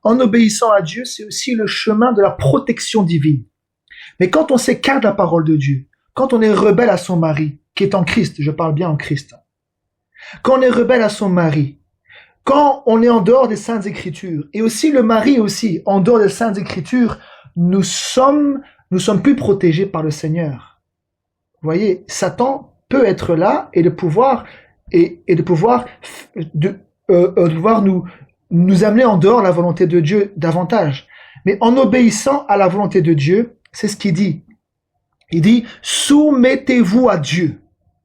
en obéissant à Dieu, c'est aussi le chemin de la protection divine. Mais quand on s'écarte de la parole de Dieu, quand on est rebelle à son mari, qui est en Christ, je parle bien en Christ, quand on est rebelle à son mari, quand on est en dehors des Saintes Écritures, et aussi le mari aussi, en dehors des Saintes Écritures, nous sommes plus protégés par le Seigneur. Vous voyez, Satan peut être là et de pouvoir nous amener en dehors de la volonté de Dieu davantage. Mais en obéissant à la volonté de Dieu, c'est ce qu'il dit. Il dit, soumettez-vous à Dieu,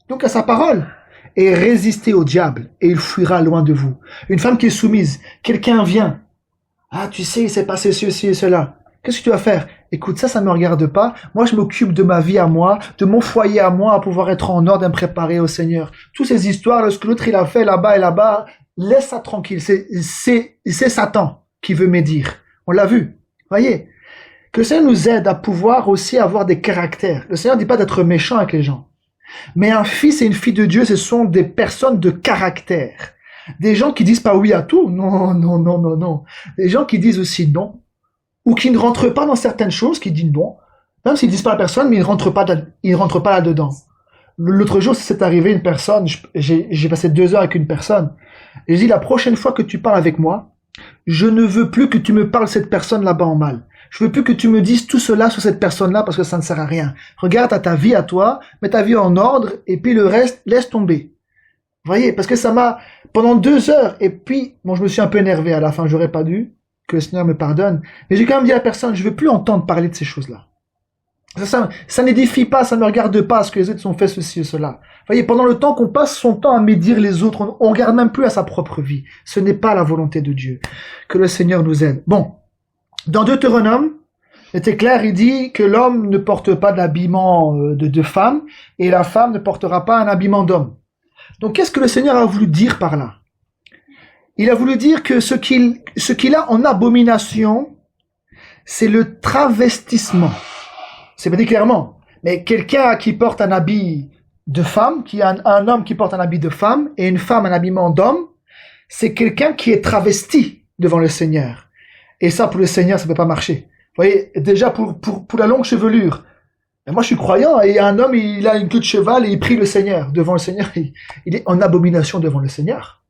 donc à sa parole, et résistez au diable, et il fuira loin de vous. Une femme qui est soumise, quelqu'un vient, ah tu sais, il s'est passé ceci et cela, qu'est-ce que tu vas faire? Écoute, ça me regarde pas, moi je m'occupe de ma vie à moi, de mon foyer à moi, à pouvoir être en ordre et me préparer au Seigneur. Toutes ces histoires, ce que l'autre il a fait là-bas et là-bas, laisse ça tranquille, c'est Satan qui veut médire. On l'a vu, voyez. Que le Seigneur nous aide à pouvoir aussi avoir des caractères. Le Seigneur ne dit pas d'être méchant avec les gens. Mais un fils et une fille de Dieu, ce sont des personnes de caractère. Des gens qui disent pas oui à tout. Non, non, non, non, non. Des gens qui disent aussi non. Ou qui ne rentrent pas dans certaines choses, qui disent non. Même s'ils disent pas à personne, mais ils rentrent pas là-dedans. L'autre jour, c'est arrivé une personne, j'ai passé 2 heures avec une personne. Et je dis, la prochaine fois que tu parles avec moi, je ne veux plus que tu me parles de cette personne là-bas en mal. Je veux plus que tu me dises tout cela sur cette personne-là parce que ça ne sert à rien. Regarde à ta vie à toi, mets ta vie en ordre et puis le reste, laisse tomber. Vous voyez, parce que ça m'a, pendant 2 heures, et puis, bon, je me suis un peu énervé à la fin, j'aurais pas dû, que le Seigneur me pardonne, mais j'ai quand même dit à la personne, je veux plus entendre parler de ces choses-là. Ça n'édifie pas, ça ne me regarde pas ce que les autres ont fait ceci ou cela. Vous voyez, pendant le temps qu'on passe son temps à médire les autres, on regarde même plus à sa propre vie. Ce n'est pas la volonté de Dieu. Que le Seigneur nous aide. Bon. Dans Deutéronome, c'était clair, il dit que l'homme ne porte pas d'habillement de femme et la femme ne portera pas un habillement d'homme. Donc qu'est-ce que le Seigneur a voulu dire par là? Il a voulu dire que ce qu'il a en abomination, c'est le travestissement. C'est pas dit clairement, mais quelqu'un qui porte un habit de femme, qui a un homme qui porte un habit de femme et une femme un habillement d'homme, c'est quelqu'un qui est travesti devant le Seigneur. Et ça, pour le Seigneur, ça peut pas marcher. Vous voyez, déjà pour la longue chevelure. Et moi, je suis croyant, et un homme, il a une queue de cheval et il prie le Seigneur. Devant le Seigneur, il est en abomination devant le Seigneur.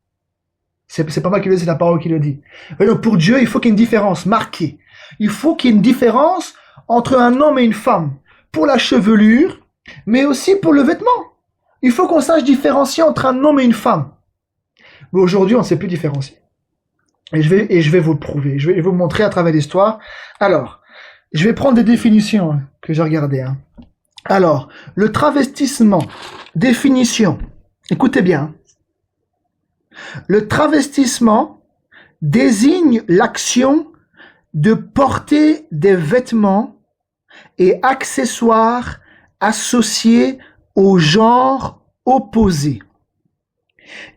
C'est pas moi qui le dis, c'est la parole qui le dit. Et donc, pour Dieu, il faut qu'il y ait une différence marquée. Il faut qu'il y ait une différence entre un homme et une femme. Pour la chevelure, mais aussi pour le vêtement. Il faut qu'on sache différencier entre un homme et une femme. Mais aujourd'hui, on ne sait plus différencier. Et je vais vous le prouver. Je vais vous montrer à travers l'histoire. Alors, je vais prendre des définitions que j'ai regardées. Alors, le travestissement. Définition. Écoutez bien. Le travestissement désigne l'action de porter des vêtements et accessoires associés au genre opposé.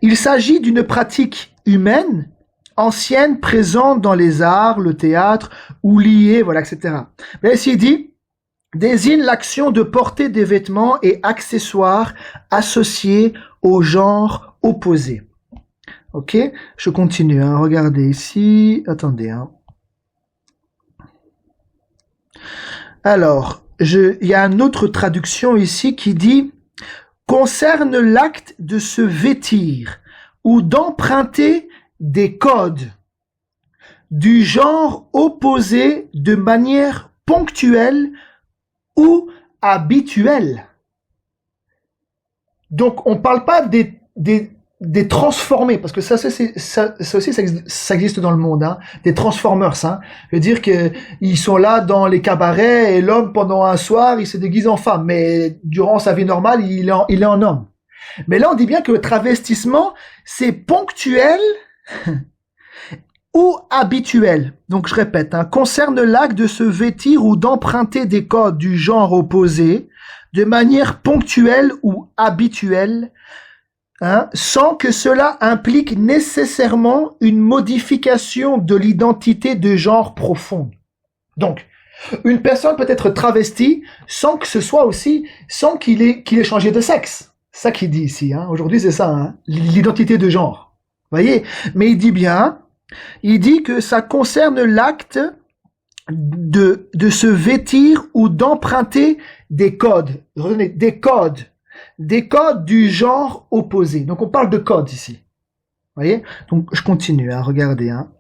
Il s'agit d'une pratique humaine ancienne présente dans les arts, le théâtre, ou liée, voilà, etc. Là, ici, il dit, désigne l'action de porter des vêtements et accessoires associés au genre opposé. Ok, je continue, regardez ici, attendez. Alors, il y a une autre traduction ici qui dit, concerne l'acte de se vêtir ou d'emprunter des codes du genre opposé de manière ponctuelle ou habituelle. Donc, on ne parle pas des transformés, parce que ça aussi, ça existe dans le monde, des transformers, Je veux dire que ils sont là dans les cabarets et l'homme, pendant un soir, il se déguise en femme, mais durant sa vie normale, il est en homme. Mais là, on dit bien que le travestissement, c'est ponctuel ou habituel. Donc, je répète, concerne l'acte de se vêtir ou d'emprunter des codes du genre opposé de manière ponctuelle ou habituelle, sans que cela implique nécessairement une modification de l'identité de genre profonde. Donc, une personne peut être travestie sans que ce soit aussi, sans qu'il ait changé de sexe. C'est ça qu'il dit ici, Aujourd'hui, c'est ça, l'identité de genre. Voyez? Mais il dit bien, Il dit que ça concerne l'acte de se vêtir ou d'emprunter des codes. Retenez, des codes du genre opposé. Donc on parle de codes ici. Vous voyez? Donc je continue, hein, regardez, hein.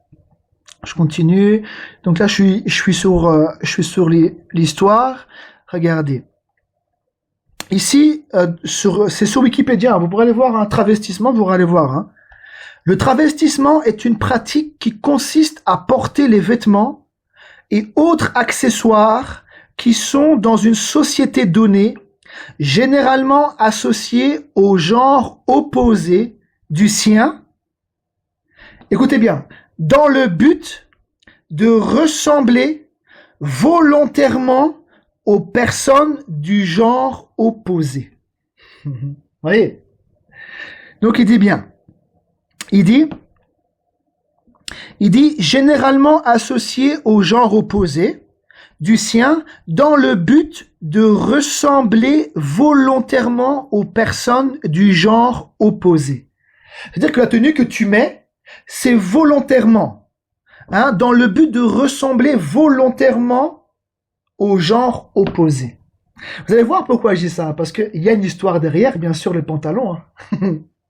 Je continue. Donc là je suis sur l'histoire. Regardez. Ici, c'est sur Wikipédia, vous pourrez aller voir un travestissement, vous pourrez aller voir. Hein. Le travestissement est une pratique qui consiste à porter les vêtements et autres accessoires qui sont dans une société donnée, généralement associés au genre opposé du sien. Écoutez bien, dans le but de ressembler volontairement aux personnes du genre opposé. Vous voyez? Donc il dit bien, il dit généralement associé au genre opposé du sien dans le but de ressembler volontairement aux personnes du genre opposé. C'est-à-dire que la tenue que tu mets, c'est volontairement, hein, dans le but de ressembler volontairement au genre opposé. Vous allez voir pourquoi je dis ça, parce qu'il y a une histoire derrière, bien sûr, les pantalons. Hein.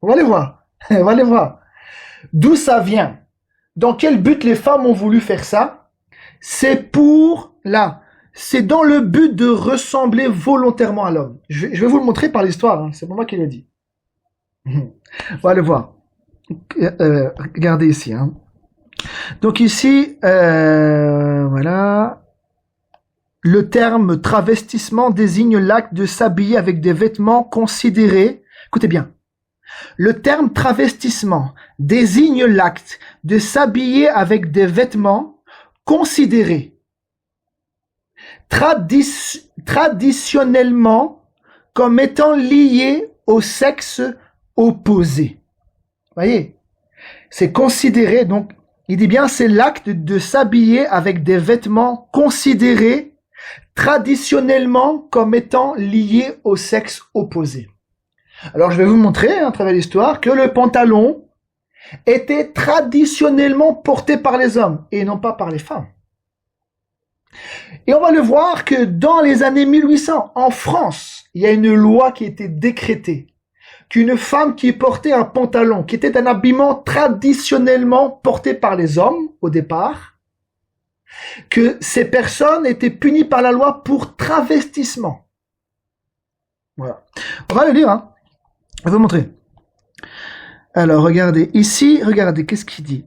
On va aller voir. On va aller voir. D'où ça vient? Dans quel but les femmes ont voulu faire ça? C'est c'est dans le but de ressembler volontairement à l'homme. Je vais vous le montrer par l'histoire, hein. C'est pas moi qui l'ai dit. On va aller voir. Regardez ici. Hein. Donc ici, voilà. Le terme travestissement désigne l'acte de s'habiller avec des vêtements considérés. Écoutez bien. Le terme travestissement désigne l'acte de s'habiller avec des vêtements considérés traditionnellement comme étant liés au sexe opposé. Voyez, c'est considéré, donc il dit bien c'est l'acte de s'habiller avec des vêtements considérés traditionnellement comme étant liés au sexe opposé. Alors je vais vous montrer, à travers l'histoire, que le pantalon était traditionnellement porté par les hommes et non pas par les femmes. Et on va le voir que dans les années 1800, en France, il y a une loi qui a été décrétée qu'une femme qui portait un pantalon, qui était un habillement traditionnellement porté par les hommes au départ, que ces personnes étaient punies par la loi pour travestissement. Voilà. On va le lire, hein. Je vais vous montrer. Alors, regardez. Ici, regardez, qu'est-ce qu'il dit?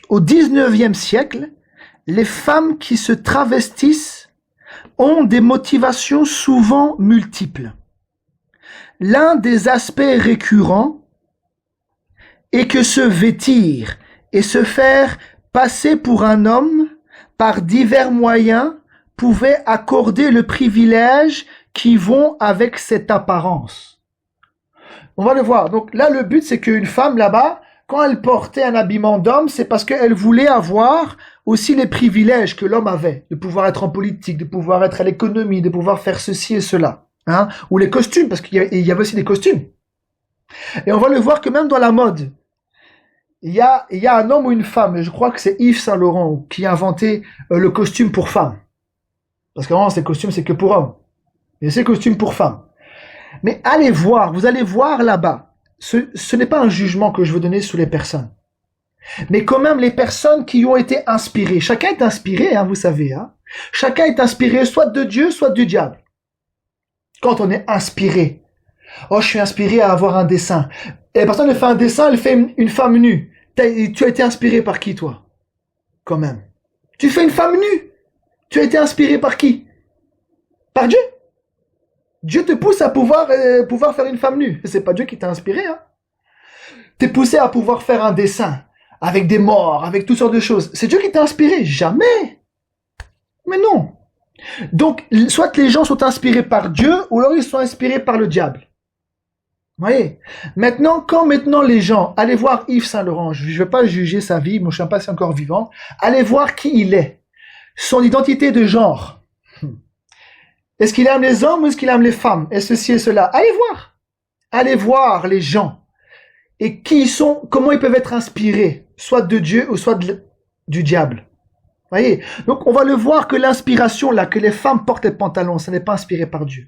Au 19e siècle, les femmes qui se travestissent ont des motivations souvent multiples. L'un des aspects récurrents est que se vêtir et se faire passer pour un homme par divers moyens pouvait accorder le privilège qui vont avec cette apparence. On va le voir. Donc là, le but, c'est qu'une femme là-bas, quand elle portait un habillement d'homme, c'est parce qu'elle voulait avoir aussi les privilèges que l'homme avait, de pouvoir être en politique, de pouvoir être à l'économie, de pouvoir faire ceci et cela. Hein? Ou les costumes, parce qu'il y avait aussi des costumes. Et on va le voir que même dans la mode, il y a un homme ou une femme, et je crois que c'est Yves Saint Laurent qui a inventé le costume pour femme. Parce qu'avant, ces costumes, c'est que pour hommes. Et c'est costume pour femmes. Mais allez voir, vous allez voir là-bas. Ce n'est pas un jugement que je veux donner sur les personnes. Mais quand même, les personnes qui ont été inspirées. Chacun est inspiré, hein, vous savez. Hein. Chacun est inspiré soit de Dieu, soit du diable. Quand on est inspiré. Oh, je suis inspiré à avoir un dessin. Et la personne, elle fait un dessin, elle fait une femme nue. Tu as été inspiré par qui, toi? Quand même. Tu fais une femme nue. Tu as été inspiré par qui? Par Dieu. Dieu te pousse à pouvoir faire une femme nue. C'est pas Dieu qui t'a inspiré. Hein. T'es poussé à pouvoir faire un dessin avec des morts, avec toutes sortes de choses. C'est Dieu qui t'a inspiré. Jamais. Mais non. Donc, soit les gens sont inspirés par Dieu, ou alors ils sont inspirés par le diable. Vous voyez? Maintenant, les gens, allez voir Yves Saint Laurent, je ne vais pas juger sa vie, moi je ne sais pas si c'est encore vivant, allez voir qui il est, son identité de genre. Est-ce qu'il aime les hommes ou est-ce qu'il aime les femmes? Et ceci et cela. Allez voir les gens. Et qui ils sont, comment ils peuvent être inspirés. soit de Dieu ou soit du diable. Voyez? Donc on va le voir que l'inspiration là, que les femmes portent les pantalons, ce n'est pas inspiré par Dieu.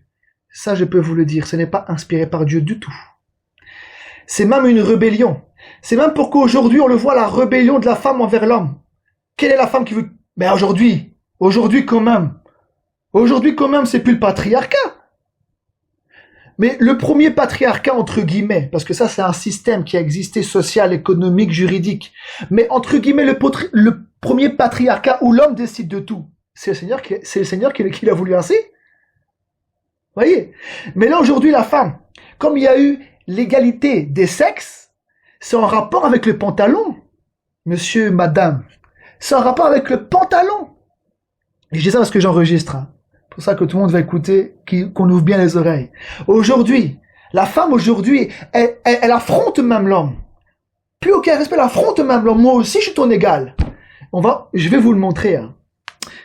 Ça, je peux vous le dire, ce n'est pas inspiré par Dieu du tout. C'est même une rébellion. C'est même pourquoi aujourd'hui on le voit, la rébellion de la femme envers l'homme. Quelle est la femme qui veut... Mais aujourd'hui quand même, c'est plus le patriarcat. Mais le premier patriarcat, entre guillemets, parce que ça c'est un système qui a existé social, économique, juridique, mais entre guillemets le premier patriarcat où l'homme décide de tout, c'est le Seigneur qui l'a voulu ainsi. Voyez? Mais là aujourd'hui la femme, comme il y a eu l'égalité des sexes, c'est en rapport avec le pantalon, monsieur, madame, c'est en rapport avec le pantalon. Et je dis ça parce que j'enregistre, hein. C'est pour ça que tout le monde va écouter, qu'on ouvre bien les oreilles. Aujourd'hui, la femme aujourd'hui, elle affronte même l'homme. Plus aucun respect, elle affronte même l'homme. Moi aussi, je suis ton égal. Je vais vous le montrer, hein,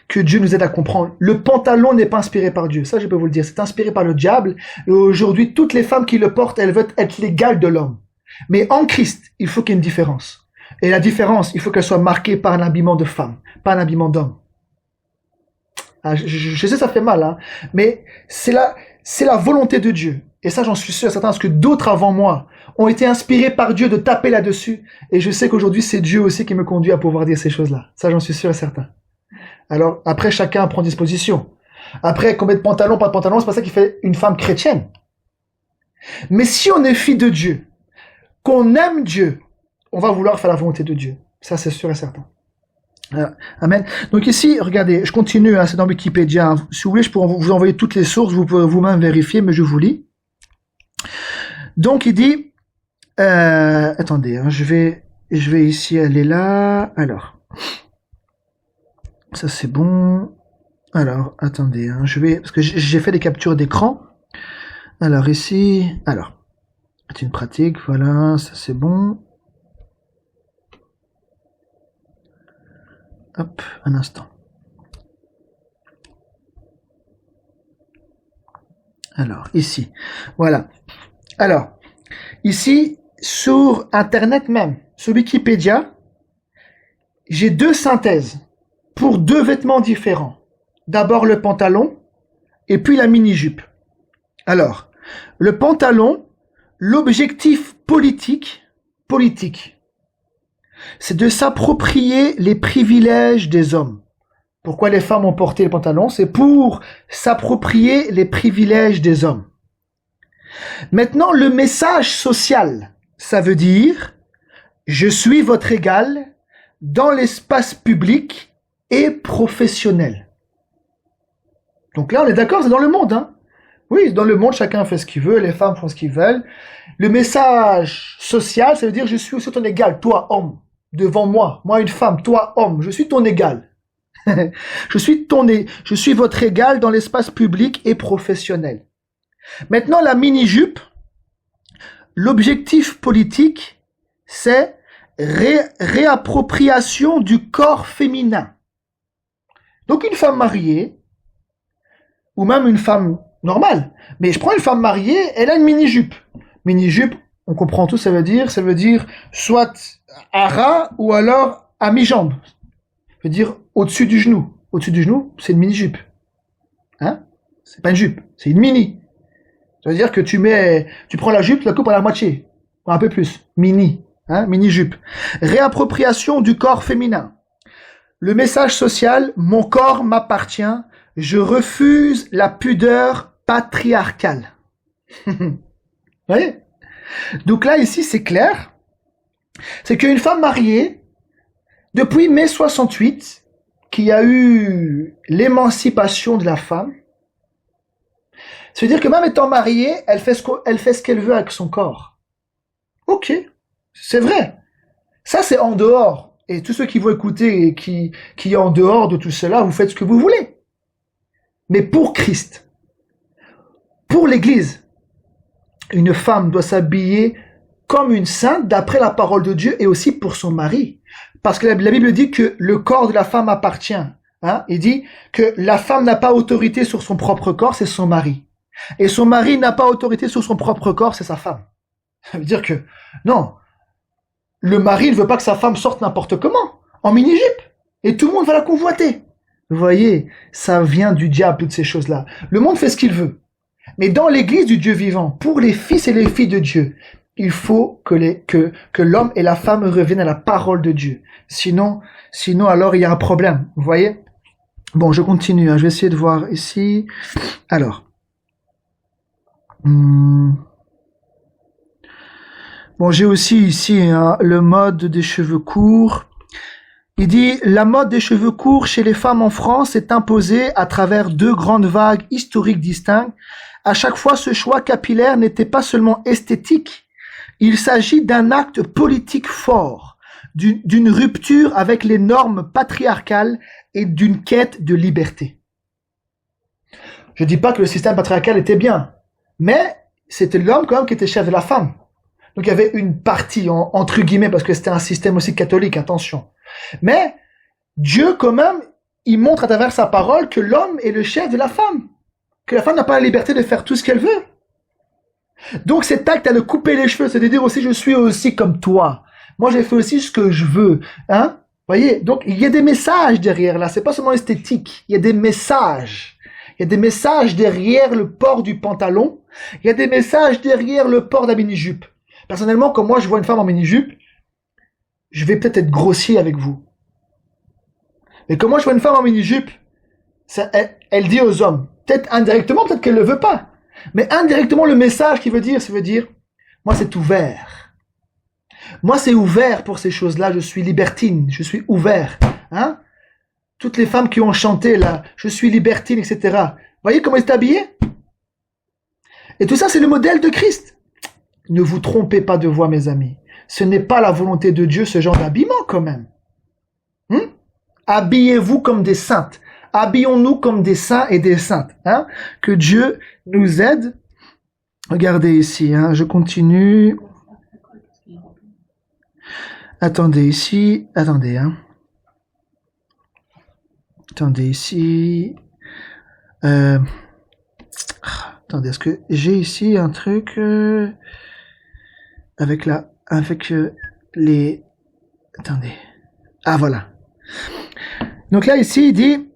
que Dieu nous aide à comprendre. Le pantalon n'est pas inspiré par Dieu. Ça, je peux vous le dire. C'est inspiré par le diable. Et aujourd'hui, toutes les femmes qui le portent, elles veulent être l'égale de l'homme. Mais en Christ, il faut qu'il y ait une différence. Et la différence, il faut qu'elle soit marquée par un habillement de femme, pas un habillement d'homme. Ah, je sais, ça fait mal, hein, mais c'est la volonté de Dieu. Et ça, j'en suis sûr et certain, parce que d'autres avant moi ont été inspirés par Dieu de taper là-dessus. Et je sais qu'aujourd'hui, c'est Dieu aussi qui me conduit à pouvoir dire ces choses-là. Ça, j'en suis sûr et certain. Alors, après, chacun prend disposition. Après, combien de pantalons, pas de pantalons, c'est pas ça qui fait une femme chrétienne. Mais si on est fille de Dieu, qu'on aime Dieu, on va vouloir faire la volonté de Dieu. Ça, c'est sûr et certain. Amen. Donc ici, regardez, je continue, hein, c'est dans Wikipédia. Hein. Si vous voulez, je pourrais vous envoyer toutes les sources, vous pouvez vous-même vérifier, mais je vous lis. Donc il dit, attendez, hein, je vais ici aller là. Alors, ça c'est bon. Alors, attendez, hein, parce que j'ai fait des captures d'écran. Alors ici, c'est une pratique, voilà, ça c'est bon. Hop, un instant. Alors, ici. Voilà. Alors, ici, sur Internet même, sur Wikipédia, j'ai deux synthèses pour deux vêtements différents. D'abord le pantalon et puis la mini-jupe. Alors, le pantalon, l'objectif politique, c'est de s'approprier les privilèges des hommes. Pourquoi les femmes ont porté le pantalon? C'est pour s'approprier les privilèges des hommes. Maintenant, le message social, ça veut dire « Je suis votre égal dans l'espace public et professionnel ». Donc là, on est d'accord, c'est dans le monde, hein? Oui, dans le monde, chacun fait ce qu'il veut, les femmes font ce qu'ils veulent. Le message social, ça veut dire « Je suis aussi ton égal, toi, homme. » Devant moi une femme, toi homme, je suis ton égal. je suis votre égal dans l'espace public et professionnel. Maintenant, la mini-jupe, l'objectif politique, c'est réappropriation du corps féminin. Donc une femme mariée, ou même une femme normale, mais je prends une femme mariée, elle a une mini-jupe. Mini-jupe, on comprend tout, ça veut dire soit à ras ou alors à mi-jambe. Ça veut dire au-dessus du genou. Au-dessus du genou, c'est une mini-jupe. Hein? C'est pas une jupe, c'est une mini. Ça veut dire que tu prends la jupe, tu la coupes à la moitié. Un peu plus. Mini. Hein? Mini-jupe. Réappropriation du corps féminin. Le message social, mon corps m'appartient, je refuse la pudeur patriarcale. Vous voyez? Donc là, ici, c'est clair. C'est qu'une femme mariée, depuis mai 68, qu'il y a eu l'émancipation de la femme, ça veut dire que même étant mariée, elle fait ce qu'elle veut avec son corps. Ok, c'est vrai. Ça, c'est en dehors. Et tous ceux qui vont écouter et qui est en dehors de tout cela, vous faites ce que vous voulez. Mais pour Christ, pour l'Église, une femme doit s'habiller comme une sainte d'après la parole de Dieu et aussi pour son mari. Parce que la Bible dit que le corps de la femme appartient. Hein? Il dit que la femme n'a pas autorité sur son propre corps, c'est son mari. Et son mari n'a pas autorité sur son propre corps, c'est sa femme. Ça veut dire que, non, le mari ne veut pas que sa femme sorte n'importe comment, en mini-jupe. Et tout le monde va la convoiter. Vous voyez, ça vient du diable, toutes ces choses-là. Le monde fait ce qu'il veut. Mais dans l'église du Dieu vivant, pour les fils et les filles de Dieu, il faut que l'homme et la femme reviennent à la parole de Dieu. Sinon, alors il y a un problème. Vous voyez? Bon, je continue. Je vais essayer de voir ici. Alors. Bon, j'ai aussi ici le mode des cheveux courts. Il dit, la mode des cheveux courts chez les femmes en France est imposée à travers deux grandes vagues historiques distinctes. À chaque fois, ce choix capillaire n'était pas seulement esthétique. Il s'agit d'un acte politique fort, d'une rupture avec les normes patriarcales et d'une quête de liberté. Je dis pas que le système patriarcal était bien, mais c'était l'homme quand même qui était chef de la femme. Donc il y avait une partie, entre guillemets, parce que c'était un système aussi catholique, attention. Mais Dieu quand même, il montre à travers sa parole que l'homme est le chef de la femme. Que la femme n'a pas la liberté de faire tout ce qu'elle veut. Donc cet acte à de couper les cheveux, c'est de dire aussi je suis aussi comme toi. Moi j'ai fait aussi ce que je veux. Hein? Voyez, donc il y a des messages derrière là, c'est pas seulement esthétique, il y a des messages. Il y a des messages derrière le port du pantalon, il y a des messages derrière le port de la mini-jupe. Personnellement, quand moi je vois une femme en mini-jupe, je vais peut-être être grossier avec vous. Mais quand moi je vois une femme en mini-jupe, elle dit aux hommes, peut-être indirectement, peut-être qu'elle ne le veut pas, mais indirectement le message qu'il veut dire, ça veut dire, moi c'est ouvert. Moi c'est ouvert pour ces choses-là, je suis libertine, je suis ouvert. Hein? Toutes les femmes qui ont chanté là, je suis libertine, etc. Voyez comment elle est habillée? Et tout ça c'est le modèle de Christ. Ne vous trompez pas de voix, mes amis. Ce n'est pas la volonté de Dieu, ce genre d'habillement quand même. Habillez-vous comme des saintes. Habillons-nous comme des saints et des saintes. Hein? Que Dieu nous aide. Regardez ici, hein, je continue. Attendez ici. Attendez. Hein. Attendez ici. Attendez, est-ce que j'ai ici un truc avec les... Attendez. Ah, voilà. Donc là, ici, il dit,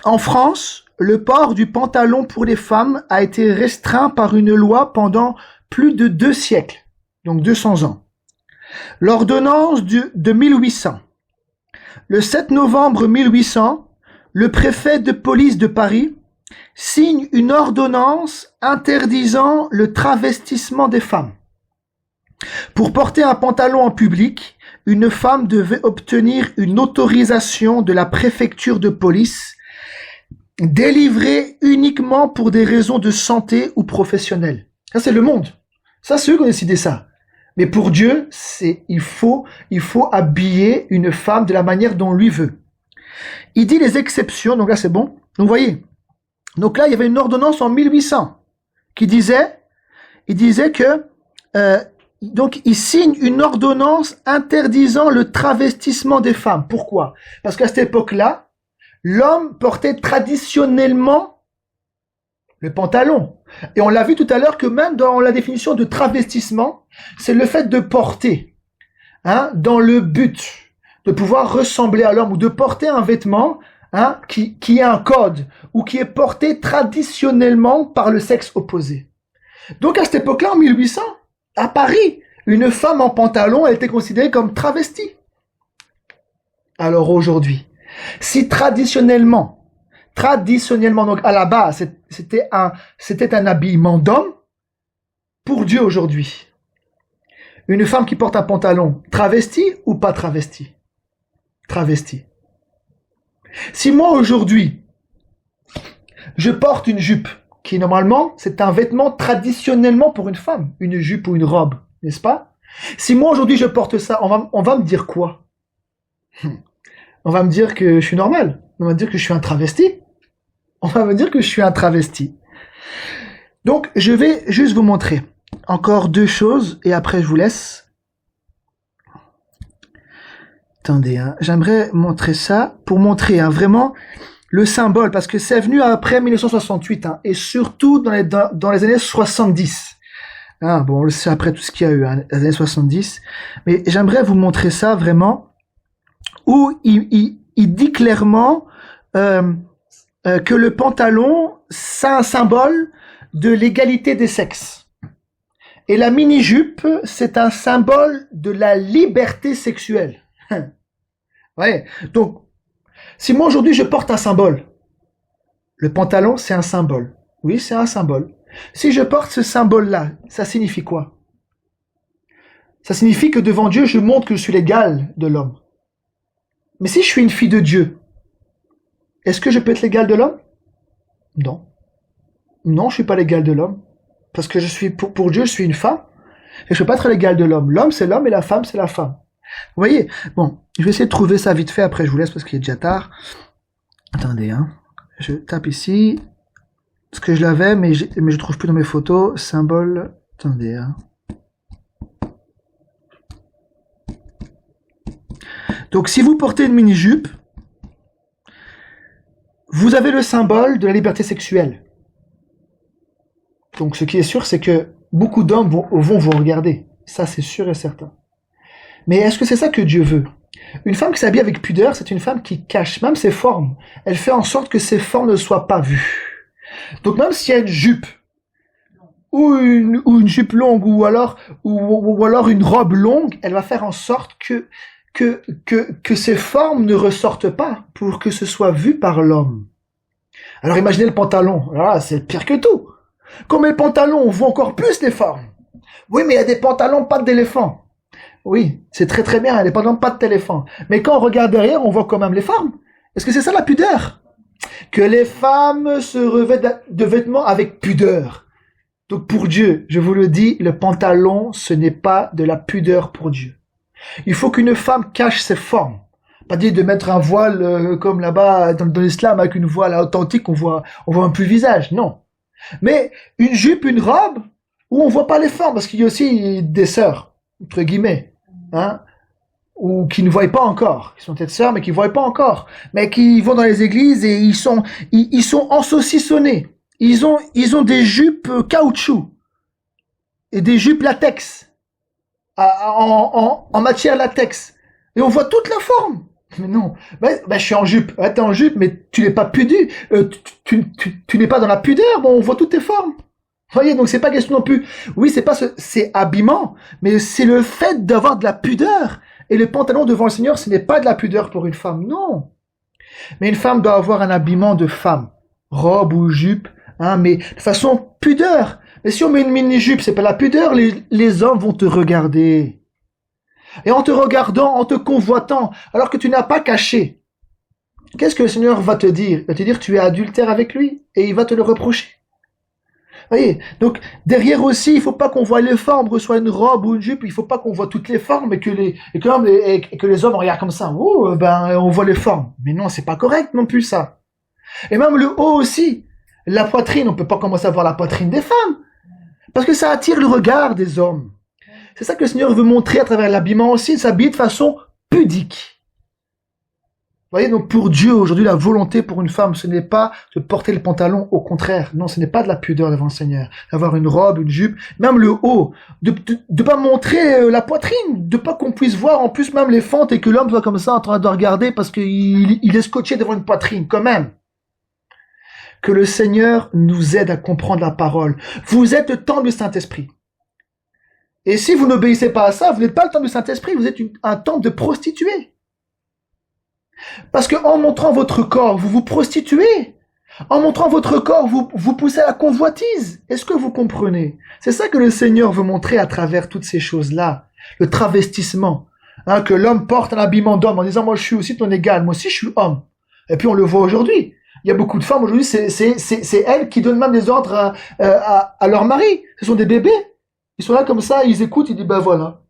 en France, le port du pantalon pour les femmes a été restreint par une loi pendant plus de 2 siècles, donc 200 ans. L'ordonnance de 1800. Le 7 novembre 1800, le préfet de police de Paris signe une ordonnance interdisant le travestissement des femmes. Pour porter un pantalon en public, une femme devait obtenir une autorisation de la préfecture de police, délivrée uniquement pour des raisons de santé ou professionnelles. Ça, c'est le monde. Ça, c'est eux qui ont décidé ça. Mais pour Dieu, il faut habiller une femme de la manière dont lui veut. Il dit les exceptions, donc là, c'est bon. Donc, vous voyez. Donc là, il y avait une ordonnance en 1800 qui disait que, donc, il signe une ordonnance interdisant le travestissement des femmes. Pourquoi? Parce qu'à cette époque-là, l'homme portait traditionnellement le pantalon. Et on l'a vu tout à l'heure que même dans la définition de travestissement, c'est le fait de porter, hein, dans le but de pouvoir ressembler à l'homme ou de porter un vêtement, hein, qui a un code ou qui est porté traditionnellement par le sexe opposé. Donc à cette époque-là, en 1800, à Paris, une femme en pantalon, elle était considérée comme travestie. Alors aujourd'hui, si traditionnellement, donc à la base, c'était un habillement d'homme, pour Dieu aujourd'hui, une femme qui porte un pantalon, travestie ou pas travestie? Travestie. Si moi aujourd'hui, je porte une jupe, qui normalement, c'est un vêtement traditionnellement pour une femme, une jupe ou une robe, n'est-ce pas? Si moi aujourd'hui je porte ça, on va me dire quoi? On va me dire que je suis normal, on va me dire que je suis un travesti, on va me dire que je suis un travesti. Donc je vais juste vous montrer encore 2 choses et après je vous laisse. Attendez, hein, j'aimerais montrer ça pour montrer, hein, vraiment le symbole, parce que c'est venu après 1968, hein, et surtout dans les années 70. Ah, bon, on le sait après tout ce qu'il y a eu, hein, les années 70. Mais j'aimerais vous montrer ça vraiment, où il dit clairement que le pantalon, c'est un symbole de l'égalité des sexes. Et la mini-jupe, c'est un symbole de la liberté sexuelle. Ouais. Donc, si moi aujourd'hui je porte un symbole, le pantalon c'est un symbole. Oui, c'est un symbole. Si je porte ce symbole-là, ça signifie quoi? Ça signifie que devant Dieu, je montre que je suis l'égal de l'homme. Mais si je suis une fille de Dieu, est-ce que je peux être l'égal de l'homme? Non. Non, je suis pas l'égal de l'homme. Parce que je suis, pour Dieu, je suis une femme. Et je peux pas être l'égal de l'homme. L'homme, c'est l'homme et la femme, c'est la femme. Vous voyez? Bon, je vais essayer de trouver ça vite fait. Après, je vous laisse parce qu'il est déjà tard. Attendez, hein. Je tape ici. Parce que je l'avais, mais je trouve plus dans mes photos. Symbole. Attendez, hein. Donc, si vous portez une mini-jupe, vous avez le symbole de la liberté sexuelle. Donc, ce qui est sûr, c'est que beaucoup d'hommes vont vous regarder. Ça, c'est sûr et certain. Mais est-ce que c'est ça que Dieu veut? Une femme qui s'habille avec pudeur, c'est une femme qui cache même ses formes. Elle fait en sorte que ses formes ne soient pas vues. Donc, même s'il y a une jupe, ou une jupe longue, ou alors une robe longue, elle va faire en sorte que ces formes ne ressortent pas pour que ce soit vu par l'homme. Alors imaginez le pantalon. Là, c'est pire que tout. Quand on met le pantalon, on voit encore plus les formes. Oui, mais il y a des pantalons pattes d'éléphant. Oui, c'est très très bien, il y a des pantalons pattes d'éléphant. Mais quand on regarde derrière, on voit quand même les formes. Est-ce que c'est ça la pudeur? Que les femmes se revêtent de vêtements avec pudeur. Donc pour Dieu, je vous le dis, le pantalon, ce n'est pas de la pudeur pour Dieu. Il faut qu'une femme cache ses formes. Pas dire de mettre un voile comme là-bas dans l'islam avec une voile authentique, on voit un peu le visage. Non. Mais une jupe, une robe, où on voit pas les formes, parce qu'il y a aussi des sœurs, entre guillemets, hein, ou qui ne voient pas encore, qui sont peut-être sœurs, mais qui ne voient pas encore, mais qui vont dans les églises et ils sont ensaucissonnés. Ils ont des jupes caoutchouc et des jupes latex. En matière latex. Et on voit toute la forme. Mais non, je suis en jupe. Ouais, t'es en jupe, mais tu n'es pas pudu. Tu n'es pas dans la pudeur. Bon, on voit toutes tes formes. Vous voyez, donc c'est pas question non plus. Oui, c'est habillement, mais c'est le fait d'avoir de la pudeur. Et le pantalon devant le Seigneur, ce n'est pas de la pudeur pour une femme, non. Mais une femme doit avoir un habillement de femme, robe ou jupe, hein, mais de façon pudeur. Mais si on met une mini-jupe, c'est pas la pudeur, les hommes vont te regarder. Et en te regardant, en te convoitant, alors que tu n'as pas caché, qu'est-ce que le Seigneur va te dire? Il va te dire que tu es adultère avec lui, et il va te le reprocher. Vous voyez? Donc, derrière aussi, il faut pas qu'on voit les formes, que ce soit une robe ou une jupe, il faut pas qu'on voit toutes les formes et que les hommes regardent comme ça. Oh, on voit les formes. Mais non, c'est pas correct non plus, ça. Et même le haut aussi. La poitrine, on peut pas commencer à voir la poitrine des femmes. Parce que ça attire le regard des hommes. C'est ça que le Seigneur veut montrer à travers l'habillement aussi, s'habiller de façon pudique. Vous voyez, donc pour Dieu, aujourd'hui, la volonté pour une femme, ce n'est pas de porter le pantalon, au contraire. Non, ce n'est pas de la pudeur devant le Seigneur. D'avoir une robe, une jupe, même le haut. De pas montrer la poitrine, de pas qu'on puisse voir en plus même les fentes et que l'homme soit comme ça en train de regarder parce qu'il est scotché devant une poitrine, quand même. Que le Seigneur nous aide à comprendre la parole. Vous êtes le temple du Saint-Esprit. Et si vous n'obéissez pas à ça, vous n'êtes pas le temple du Saint-Esprit, vous êtes un temple de prostituées. Parce qu'en montrant votre corps, vous vous prostituez. En montrant votre corps, vous poussez à la convoitise. Est-ce que vous comprenez? C'est ça que le Seigneur veut montrer à travers toutes ces choses-là. Le travestissement. Hein, que l'homme porte un habillement d'homme en disant, moi je suis aussi ton égal, moi aussi je suis homme. Et puis on le voit aujourd'hui. Il y a beaucoup de femmes aujourd'hui, c'est elles qui donnent même des ordres à leur mari. Ce sont des bébés. Ils sont là comme ça, ils écoutent, ils disent voilà.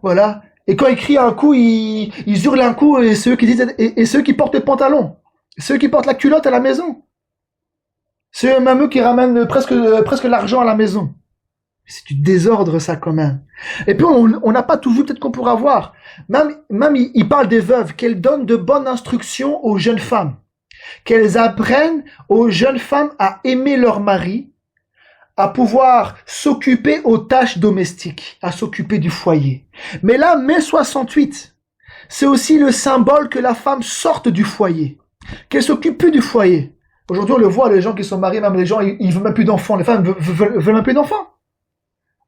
Voilà. Et quand ils crient un coup, ils hurlent un coup, et ceux qui disent, et ceux qui portent les pantalons. Ceux qui portent la culotte à la maison. C'est même eux qui ramènent presque l'argent à la maison. C'est du désordre, ça, quand même. Et puis, on n'a pas tout vu, peut-être qu'on pourra voir. Même il parle des veuves, qu'elles donnent de bonnes instructions aux jeunes femmes. Qu'elles apprennent aux jeunes femmes à aimer leur mari, à pouvoir s'occuper aux tâches domestiques, à s'occuper du foyer. Mais là, mai 68, c'est aussi le symbole que la femme sorte du foyer, qu'elle s'occupe plus du foyer. Aujourd'hui, on le voit, les gens qui sont mariés, même les gens, ils veulent même plus d'enfants. Les femmes veulent même plus d'enfants.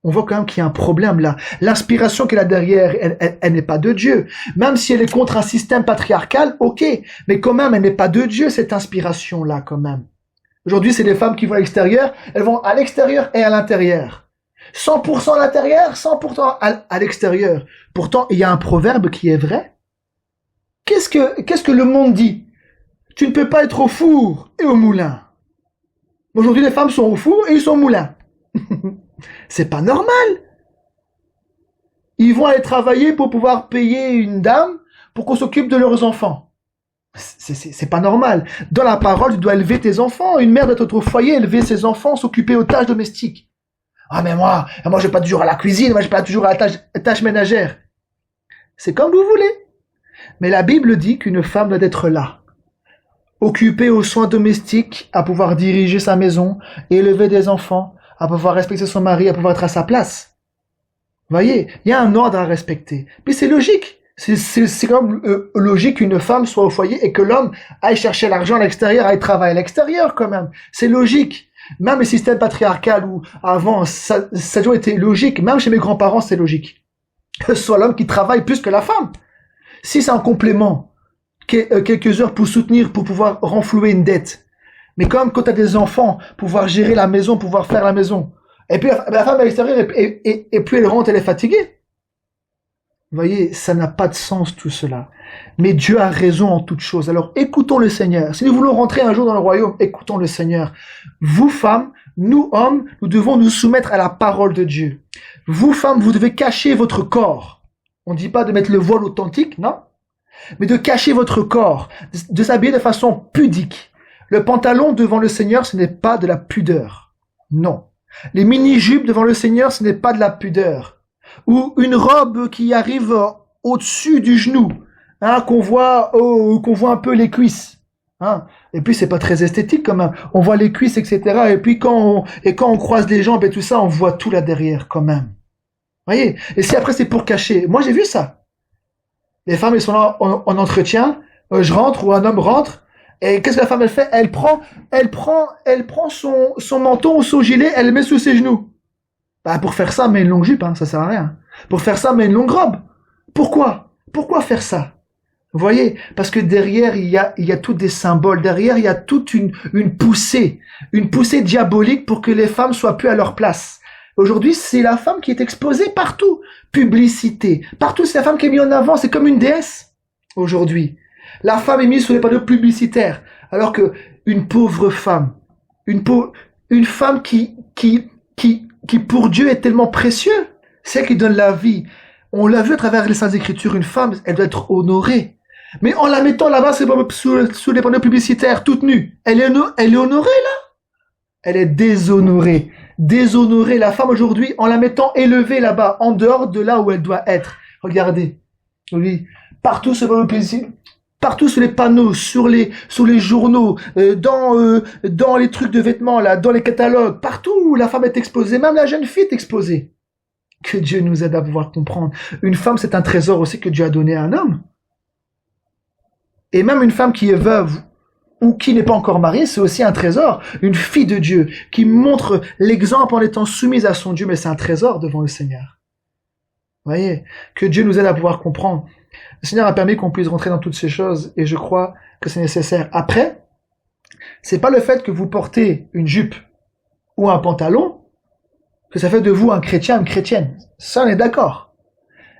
On voit quand même qu'il y a un problème là. L'inspiration qu'elle a derrière, elle n'est pas de Dieu. Même si elle est contre un système patriarcal, ok. Mais quand même, elle n'est pas de Dieu, cette inspiration-là, quand même. Aujourd'hui, c'est des femmes qui vont à l'extérieur. Elles vont à l'extérieur et à l'intérieur. 100% à l'intérieur, 100% à l'extérieur. Pourtant, il y a un proverbe qui est vrai. Qu'est-ce que le monde dit? Tu ne peux pas être au four et au moulin. Aujourd'hui, les femmes sont au four et ils sont au moulin. C'est pas normal. Ils vont aller travailler pour pouvoir payer une dame pour qu'on s'occupe de leurs enfants. C'est pas normal. Dans la parole, tu dois élever tes enfants. Une mère doit être au foyer, élever ses enfants, s'occuper aux tâches domestiques. Ah, mais moi, je vais pas toujours à la cuisine, moi, je vais pas toujours à la tâche ménagère. C'est comme vous voulez. Mais la Bible dit qu'une femme doit être là, occupée aux soins domestiques, à pouvoir diriger sa maison, élever des enfants, à pouvoir respecter son mari, à pouvoir être à sa place. Vous voyez, il y a un ordre à respecter. Puis c'est logique. C'est comme logique qu'une femme soit au foyer et que l'homme aille chercher l'argent à l'extérieur, aille travailler à l'extérieur quand même. C'est logique. Même le système patriarcal où avant, ça a toujours été logique. Même chez mes grands-parents, c'est logique. Que ce soit l'homme qui travaille plus que la femme. Si c'est un complément, quelques heures pour soutenir, pour pouvoir renflouer une dette. Mais comme quand tu as des enfants, pouvoir gérer la maison, pouvoir faire la maison. Et puis la femme à l'extérieur, et puis elle rentre, elle est fatiguée. Vous voyez, ça n'a pas de sens tout cela. Mais Dieu a raison en toutes choses. Alors écoutons le Seigneur. Si nous voulons rentrer un jour dans le royaume, écoutons le Seigneur. Vous femmes, nous hommes, nous devons nous soumettre à la parole de Dieu. Vous femmes, vous devez cacher votre corps. On ne dit pas de mettre le voile authentique, non? Mais de cacher votre corps, de s'habiller de façon pudique. Le pantalon devant le Seigneur, ce n'est pas de la pudeur. Non. Les mini-jupes devant le Seigneur, ce n'est pas de la pudeur. Ou une robe qui arrive au-dessus du genou, hein, qu'on voit un peu les cuisses. Hein. Et puis c'est pas très esthétique quand même. On voit les cuisses, etc. Et puis quand on croise les jambes et tout ça, on voit tout là derrière quand même. Voyez. Et si après c'est pour cacher, moi j'ai vu ça. Les femmes elles sont là en entretien. Je rentre ou un homme rentre. Et qu'est-ce que la femme elle fait? Elle prend son menton ou son gilet, elle le met sous ses genoux. Bah, pour faire ça, mets une longue jupe, hein, ça sert à rien. Pour faire ça, mets une longue robe. Pourquoi? Pourquoi faire ça? Vous voyez? Parce que derrière, il y a tous des symboles. Derrière, il y a toute une poussée diabolique pour que les femmes soient plus à leur place. Aujourd'hui, c'est la femme qui est exposée partout. Publicité. Partout, c'est la femme qui est mise en avant. C'est comme une déesse. Aujourd'hui. La femme est mise sur les panneaux publicitaires. Alors que une pauvre femme, une femme qui pour Dieu est tellement précieux, celle qui donne la vie. On l'a vu à travers les Saintes Écritures, une femme, elle doit être honorée. Mais en la mettant là-bas sous les panneaux publicitaires, toute nue, elle est honorée là? Elle est déshonorée. Déshonorée, la femme aujourd'hui, en la mettant élevée là-bas, en dehors de là où elle doit être. Regardez. Oui. Partout sur les panneaux publicitaires. Partout sur les panneaux, sur les journaux, dans les trucs de vêtements là, dans les catalogues, partout où la femme est exposée, même la jeune fille est exposée. Que Dieu nous aide à pouvoir comprendre. Une femme, c'est un trésor aussi que Dieu a donné à un homme. Et même une femme qui est veuve ou qui n'est pas encore mariée, c'est aussi un trésor. Une fille de Dieu qui montre l'exemple en étant soumise à son Dieu, mais c'est un trésor devant le Seigneur. Vous voyez, que Dieu nous aide à pouvoir comprendre. Le Seigneur a permis qu'on puisse rentrer dans toutes ces choses et je crois que c'est nécessaire. Après, c'est pas le fait que vous portez une jupe ou un pantalon que ça fait de vous un chrétien, une chrétienne. Ça, on est d'accord.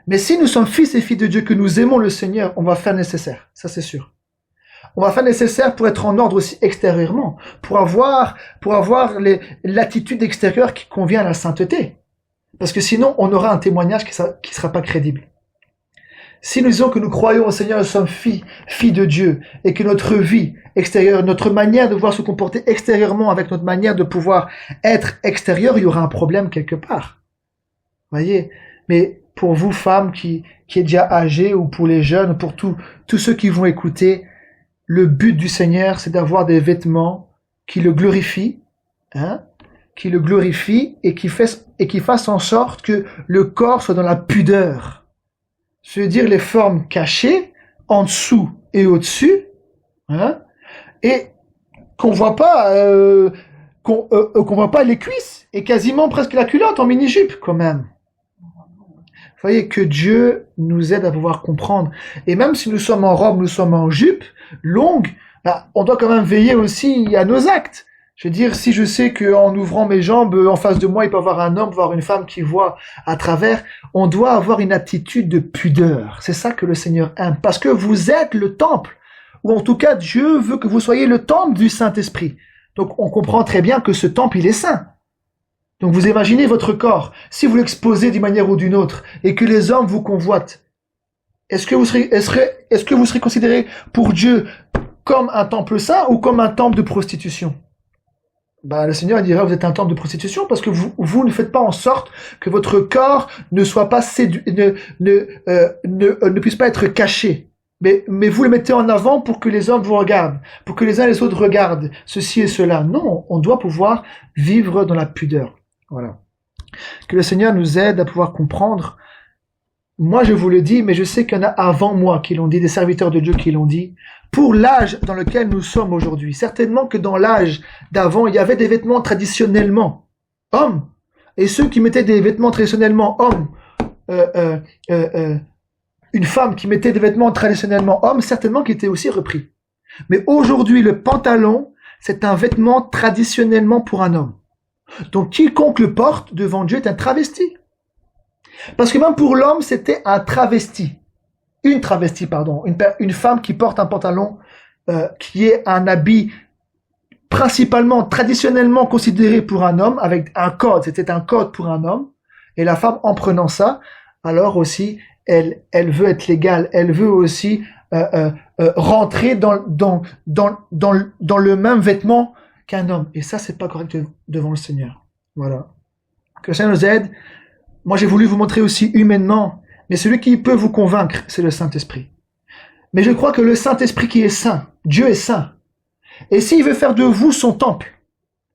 Mais si nous sommes fils et filles de Dieu, que nous aimons le Seigneur, on va faire nécessaire. Ça, c'est sûr. On va faire nécessaire pour être en ordre aussi extérieurement, pour avoir l'attitude extérieure qui convient à la sainteté. Parce que sinon, on aura un témoignage qui sera pas crédible. Si nous disons que nous croyons au Seigneur, nous sommes filles de Dieu, et que notre vie extérieure, notre manière de pouvoir se comporter extérieurement avec notre manière de pouvoir être extérieure, il y aura un problème quelque part. Voyez? Mais pour vous, femmes qui êtes déjà âgées, ou pour les jeunes, pour tous ceux qui vont écouter, le but du Seigneur, c'est d'avoir des vêtements qui le glorifient, hein? qui le glorifie et qui fasse en sorte que le corps soit dans la pudeur. C'est-à-dire les formes cachées, en dessous et au-dessus, hein, et qu'on voit pas les cuisses et quasiment presque la culotte en mini-jupe quand même. Vous voyez que Dieu nous aide à pouvoir comprendre. Et même si nous sommes en robe, nous sommes en jupe longue, là, on doit quand même veiller aussi à nos actes. Je veux dire, si je sais qu'en ouvrant mes jambes, en face de moi, il peut y avoir un homme, voire une femme qui voit à travers, on doit avoir une attitude de pudeur. C'est ça que le Seigneur aime. Parce que vous êtes le temple. Ou en tout cas, Dieu veut que vous soyez le temple du Saint-Esprit. Donc, on comprend très bien que ce temple, il est saint. Donc, vous imaginez votre corps. Si vous l'exposez d'une manière ou d'une autre, et que les hommes vous convoitent, est-ce que vous serez considéré pour Dieu comme un temple saint ou comme un temple de prostitution? Le Seigneur dira, vous êtes un temple de prostitution parce que vous ne faites pas en sorte que votre corps ne soit pas ne puisse pas être caché. Mais vous le mettez en avant pour que les hommes vous regardent, pour que les uns et les autres regardent ceci et cela. Non, on doit pouvoir vivre dans la pudeur. Voilà. Que le Seigneur nous aide à pouvoir comprendre. Moi, je vous le dis, mais je sais qu'il y en a avant moi qui l'ont dit, des serviteurs de Dieu qui l'ont dit, pour l'âge dans lequel nous sommes aujourd'hui. Certainement que dans l'âge d'avant, il y avait des vêtements traditionnellement hommes, et ceux qui mettaient des vêtements traditionnellement hommes, une femme qui mettait des vêtements traditionnellement hommes, certainement qui était aussi repris. Mais aujourd'hui, le pantalon, c'est un vêtement traditionnellement pour un homme. Donc, quiconque le porte devant Dieu est un travesti. Parce que même pour l'homme, c'était un travesti. Une travestie, pardon. Une femme qui porte un pantalon qui est un habit principalement, traditionnellement considéré pour un homme, avec un code. C'était un code pour un homme. Et la femme, en prenant ça, alors aussi, elle veut être légale. Elle veut aussi rentrer dans le même vêtement qu'un homme. Et ça, c'est pas correct devant le Seigneur. Voilà. Que le Seigneur nous aide. Moi, j'ai voulu vous montrer aussi humainement, mais celui qui peut vous convaincre, c'est le Saint-Esprit. Mais je crois que le Saint-Esprit qui est saint, Dieu est saint. Et s'il veut faire de vous son temple,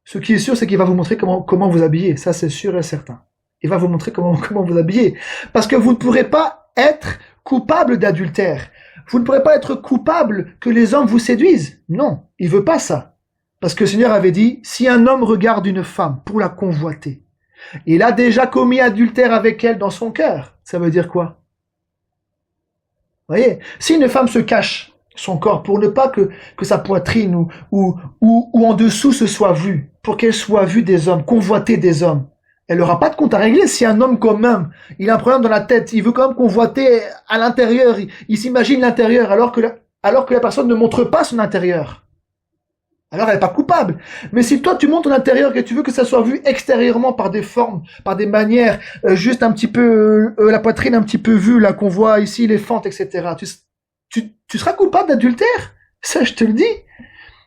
ce qui est sûr, c'est qu'il va vous montrer comment vous habiller. Ça, c'est sûr et certain. Il va vous montrer comment vous habiller. Parce que vous ne pourrez pas être coupable d'adultère. Vous ne pourrez pas être coupable que les hommes vous séduisent. Non, il veut pas ça. Parce que le Seigneur avait dit, si un homme regarde une femme pour la convoiter, il a déjà commis adultère avec elle dans son cœur. Ça veut dire quoi? Vous voyez? Si une femme se cache son corps pour ne pas que sa poitrine ou en dessous se soit vue, pour qu'elle soit vue des hommes, convoitée des hommes, elle n'aura pas de compte à régler. Si un homme quand même, il a un problème dans la tête, il veut quand même convoiter à l'intérieur, il s'imagine l'intérieur alors que la personne ne montre pas son intérieur. Alors elle n'est pas coupable. Mais si toi tu montes ton intérieur et tu veux que ça soit vu extérieurement par des formes, par des manières, juste un petit peu, la poitrine un petit peu vue, là qu'on voit ici, les fentes, etc. Tu seras coupable d'adultère. Ça, je te le dis.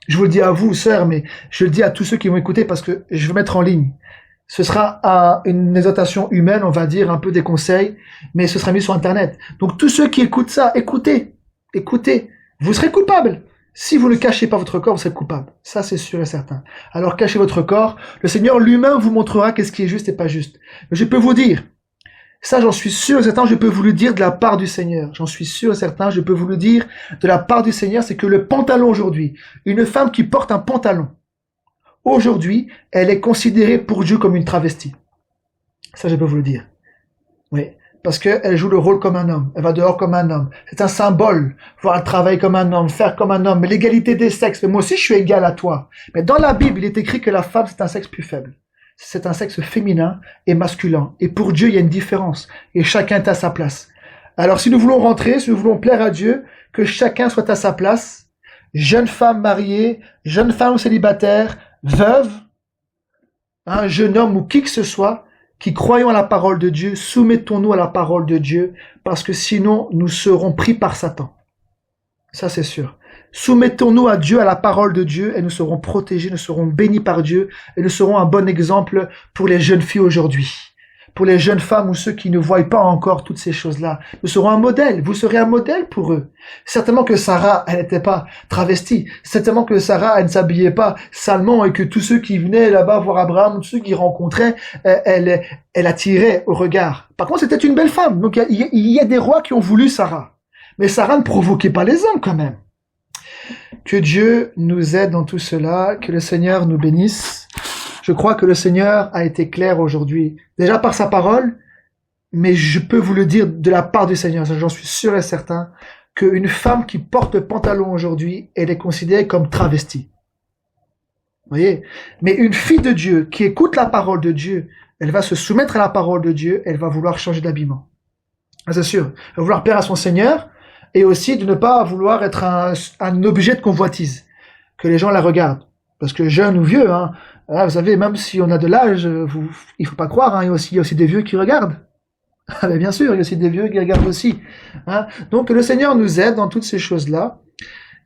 Je vous le dis à vous, sœurs, mais je le dis à tous ceux qui vont écouter parce que je vais mettre en ligne. Ce sera une exhortation humaine, on va dire, un peu des conseils, mais ce sera mis sur Internet. Donc tous ceux qui écoutent ça, écoutez. Vous serez coupable. Si vous ne cachez pas votre corps, vous serez coupable. Ça, c'est sûr et certain. Alors, cachez votre corps. Le Seigneur lui-même vous montrera qu'est-ce qui est juste et pas juste. Mais je peux vous dire, ça, j'en suis sûr et certain, je peux vous le dire de la part du Seigneur. J'en suis sûr et certain, je peux vous le dire de la part du Seigneur, c'est que le pantalon aujourd'hui, une femme qui porte un pantalon, aujourd'hui, elle est considérée pour Dieu comme une travestie. Ça, je peux vous le dire. Oui. Parce qu'elle joue le rôle comme un homme. Elle va dehors comme un homme. C'est un symbole. Voir le travail comme un homme, faire comme un homme. Mais l'égalité des sexes. Mais moi aussi, je suis égal à toi. Mais dans la Bible, il est écrit que la femme, c'est un sexe plus faible. C'est un sexe féminin et masculin. Et pour Dieu, il y a une différence. Et chacun est à sa place. Alors, si nous voulons rentrer, si nous voulons plaire à Dieu, que chacun soit à sa place. Jeune femme mariée, jeune femme célibataire, veuve, un jeune homme ou qui que ce soit, qui croyons à la parole de Dieu, soumettons-nous à la parole de Dieu, parce que sinon, nous serons pris par Satan. Ça, c'est sûr. Soumettons-nous à Dieu, à la parole de Dieu, et nous serons protégés, nous serons bénis par Dieu, et nous serons un bon exemple pour les jeunes filles aujourd'hui. pour les jeunes femmes ou ceux qui ne voient pas encore toutes ces choses-là. Nous serons un modèle. Vous serez un modèle pour eux. Certainement que Sarah, elle n'était pas travestie. Certainement que Sarah, elle ne s'habillait pas salement et que tous ceux qui venaient là-bas voir Abraham, tous ceux qui rencontraient, elle attirait au regard. Par contre, c'était une belle femme. Donc, il y a des rois qui ont voulu Sarah. Mais Sarah ne provoquait pas les hommes quand même. Que Dieu nous aide dans tout cela, que le Seigneur nous bénisse. Je crois que le Seigneur a été clair aujourd'hui, déjà par sa parole, mais je peux vous le dire de la part du Seigneur, j'en suis sûr et certain, qu'une femme qui porte le pantalon aujourd'hui, elle est considérée comme travestie. Vous voyez? Mais une fille de Dieu qui écoute la parole de Dieu, elle va se soumettre à la parole de Dieu, elle va vouloir changer d'habillement. C'est sûr. Elle va vouloir plaire à son Seigneur, et aussi de ne pas vouloir être un objet de convoitise, que les gens la regardent. Parce que jeune ou vieux, hein, vous savez, même si on a de l'âge, il faut pas croire, hein, il y a aussi des vieux qui regardent. Mais bien sûr, il y a aussi des vieux qui regardent aussi. Hein. Donc que le Seigneur nous aide dans toutes ces choses-là,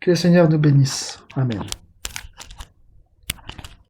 que le Seigneur nous bénisse. Amen.